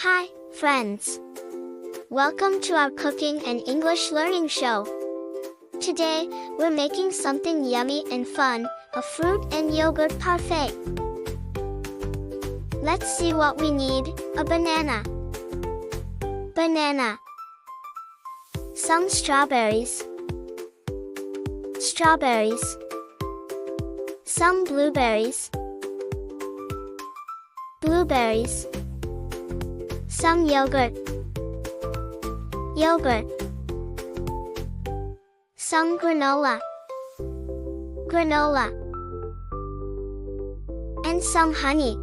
Hi, friends. Welcome to our cooking and English learning show. Today, we're making something yummy and fun, a fruit and yogurt parfait. Let's see what we need. A banana. Banana. Some strawberries. Strawberries. Some blueberries. Blueberries. Some yogurt. Yogurt. Some granola. Granola. And some honey.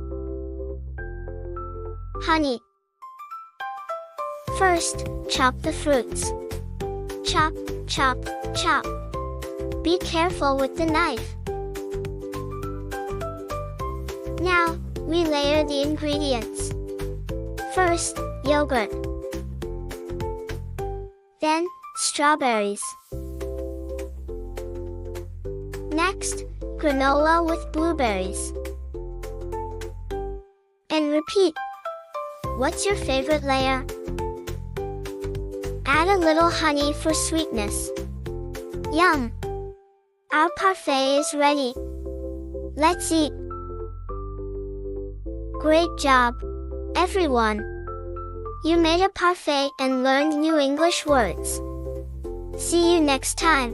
Honey. First, chop the fruits. Chop, chop, chop. Be careful with the knife. Now, we layer the ingredients. First, yogurt. Then, strawberries. Next, granola with blueberries. And repeat. What's your favorite layer? Add a little honey for sweetness. Yum! Our parfait is ready. Let's eat. Great job, everyone! You made a parfait and learned new English words. See you next time.